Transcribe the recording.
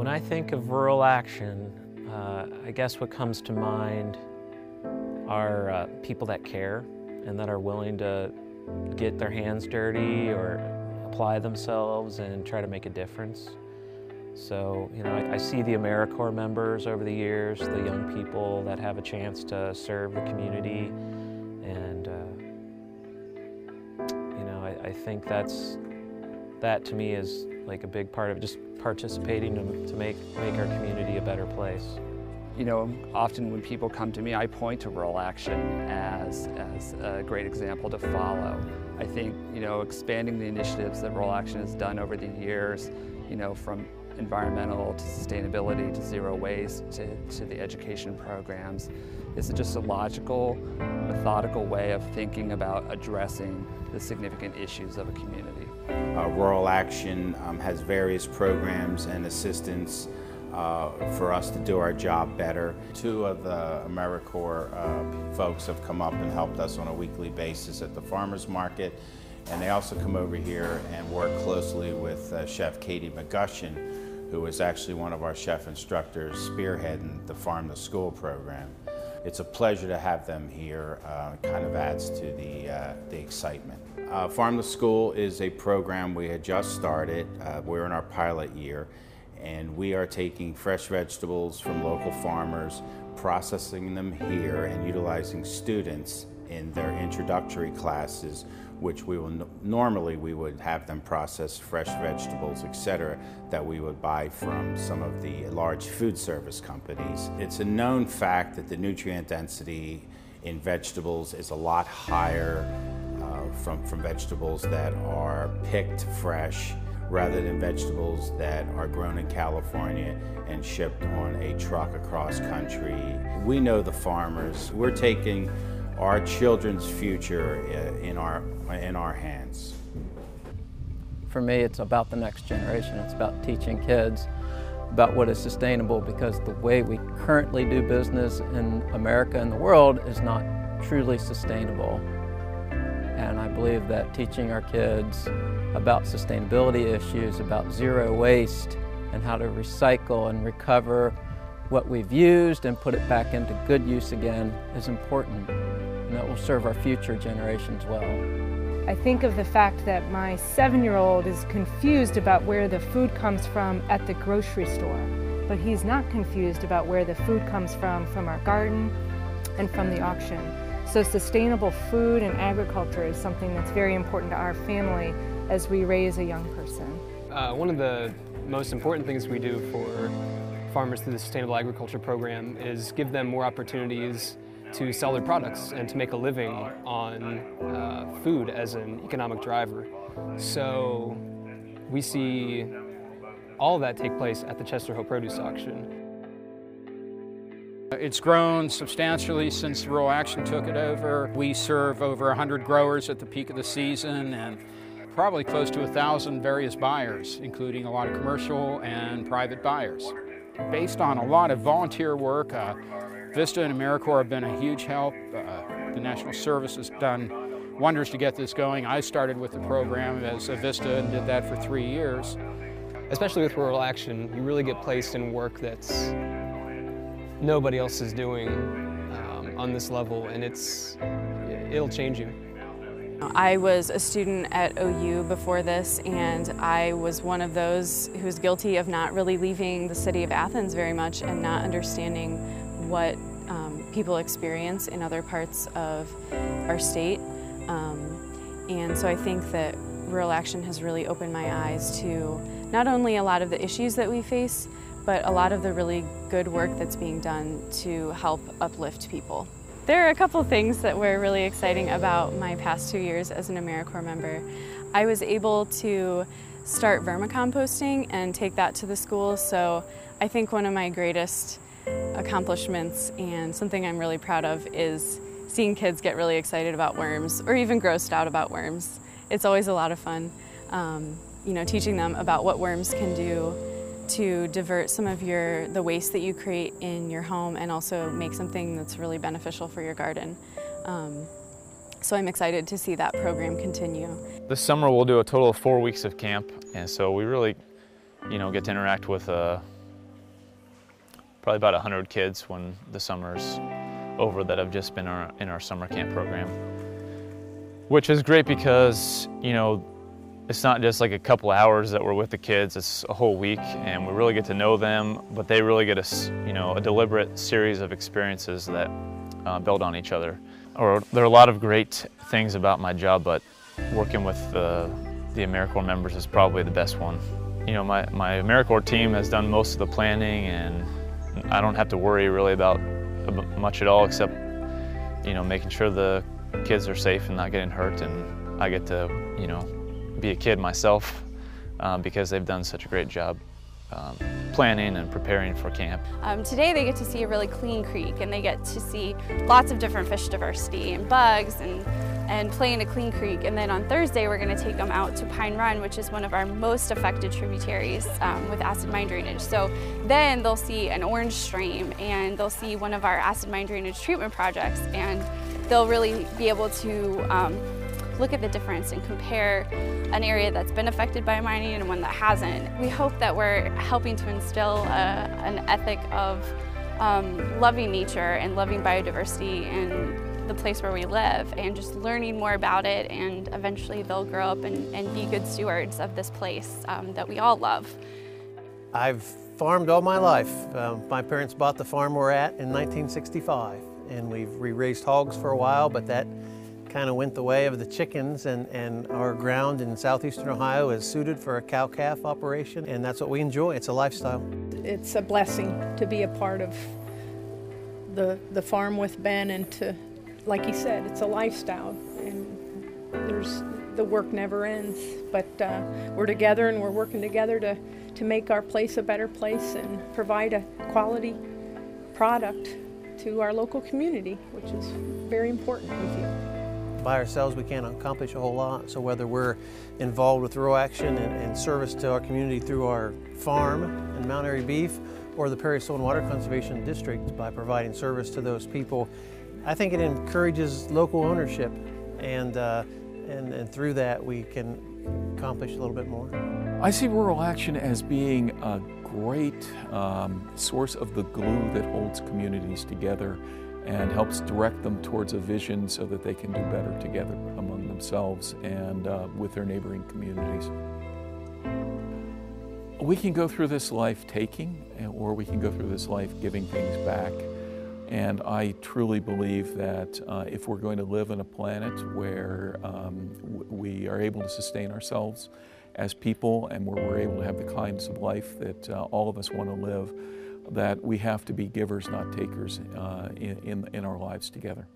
When I think of rural action, I guess what comes to mind are people that care and that are willing to get their hands dirty or apply themselves and try to make a difference. So, you know, I see the AmeriCorps members over the years, the young people that have a chance to serve the community, and you know, I think that to me is like a big part of just participating to make our community a better place. You know, often when people come to me, I point to rural action as a great example to follow. I think, you know, expanding the initiatives that rural action has done over the years, you know, from environmental to sustainability to zero waste to the education programs, is just a logical, methodical way of thinking about addressing the significant issues of a community. Rural Action has various programs and assistance for us to do our job better. Two of the AmeriCorps folks have come up and helped us on a weekly basis at the farmers market, and they also come over here and work closely with Chef Katie McGushin, who is actually one of our chef instructors spearheading the Farm to School program. It's a pleasure to have them here. It kind of adds to the excitement. Farm to School is a program we had just started. We're in our pilot year, and we are taking fresh vegetables from local farmers, processing them here, and utilizing students in their introductory classes, which we will normally we would have them process fresh vegetables, etc., that we would buy from some of the large food service companies. It's a known fact that the nutrient density in vegetables is a lot higher from vegetables that are picked fresh rather than vegetables that are grown in California and shipped on a truck across country. We know the farmers. We're taking our children's future in our hands. For me, it's about the next generation. It's about teaching kids about what is sustainable, because the way we currently do business in America and the world is not truly sustainable. And I believe that teaching our kids about sustainability issues, about zero waste, and how to recycle and recover what we've used and put it back into good use again is important, and that will serve our future generations well. I think of the fact that my 7-year-old is confused about where the food comes from at the grocery store, but he's not confused about where the food comes from our garden and from the auction. So sustainable food and agriculture is something that's very important to our family as we raise a young person. One of the most important things we do for farmers through the Sustainable Agriculture Program is give them more opportunities to sell their products and to make a living on food as an economic driver. So we see all of that take place at the Chester Hill Produce Auction. It's grown substantially since Rural Action took it over. We serve over 100 growers at the peak of the season and probably close to 1,000 various buyers, including a lot of commercial and private buyers. Based on a lot of volunteer work, Vista and AmeriCorps have been a huge help. The National Service has done wonders to get this going. I started with the program as a Vista and did that for 3 years. Especially with Rural Action, you really get placed in work that's nobody else is doing on this level, and it'll change you. I was a student at OU before this, and I was one of those who's guilty of not really leaving the city of Athens very much and not understanding what people experience in other parts of our state. And so I think that Rural Action has really opened my eyes to not only a lot of the issues that we face, but a lot of the really good work that's being done to help uplift people. There are a couple things that were really exciting about my past 2 years as an AmeriCorps member. I was able to start vermicomposting and take that to the school, so I think one of my greatest accomplishments and something I'm really proud of is seeing kids get really excited about worms or even grossed out about worms. It's always a lot of fun, you know, teaching them about what worms can do to divert some of the waste that you create in your home and also make something that's really beneficial for your garden. So I'm excited to see that program continue. This summer we'll do a total of 4 weeks of camp, and so we really, you know, get to interact with probably about 100 kids when the summer's over that have just been in our summer camp program. Which is great because, you know, it's not just like a couple hours that we're with the kids, it's a whole week, and we really get to know them, but they really get a deliberate series of experiences that build on each other. There are a lot of great things about my job, but working with the AmeriCorps members is probably the best one. You know, my AmeriCorps team has done most of the planning, and I don't have to worry really about much at all, except, you know, making sure the kids are safe and not getting hurt, and I get to, you know, be a kid myself because they've done such a great job planning and preparing for camp. Today they get to see a really clean creek, and they get to see lots of different fish diversity and bugs and play in a clean creek. And then on Thursday we're going to take them out to Pine Run, which is one of our most affected tributaries with acid mine drainage. So then they'll see an orange stream, and they'll see one of our acid mine drainage treatment projects, and they'll really be able to look at the difference and compare an area that's been affected by mining and one that hasn't. We hope that we're helping to instill an ethic of loving nature and loving biodiversity in the place where we live, and just learning more about it, and eventually they'll grow up and be good stewards of this place that we all love. I've farmed all my life. My parents bought the farm we're at in 1965, and we raised hogs for a while, but that kind of went the way of the chickens, and our ground in southeastern Ohio is suited for a cow-calf operation, and that's what we enjoy. It's a lifestyle. It's a blessing to be a part of the farm with Ben, and to, like he said, it's a lifestyle, and the work never ends. But we're together, and we're working together to make our place a better place and provide a quality product to our local community, which is very important, we feel. By ourselves, we can't accomplish a whole lot. So whether we're involved with Rural Action and service to our community through our farm in Mount Airy Beef, or the Perry Soil and Water Conservation District by providing service to those people, I think it encourages local ownership, and through that we can accomplish a little bit more. I see Rural Action as being a great source of the glue that holds communities together and helps direct them towards a vision so that they can do better together among themselves and with their neighboring communities. We can go through this life taking, or we can go through this life giving things back. And I truly believe that if we're going to live on a planet where we are able to sustain ourselves as people, and where we're able to have the kinds of life that all of us want to live, that we have to be givers, not takers, in our lives together.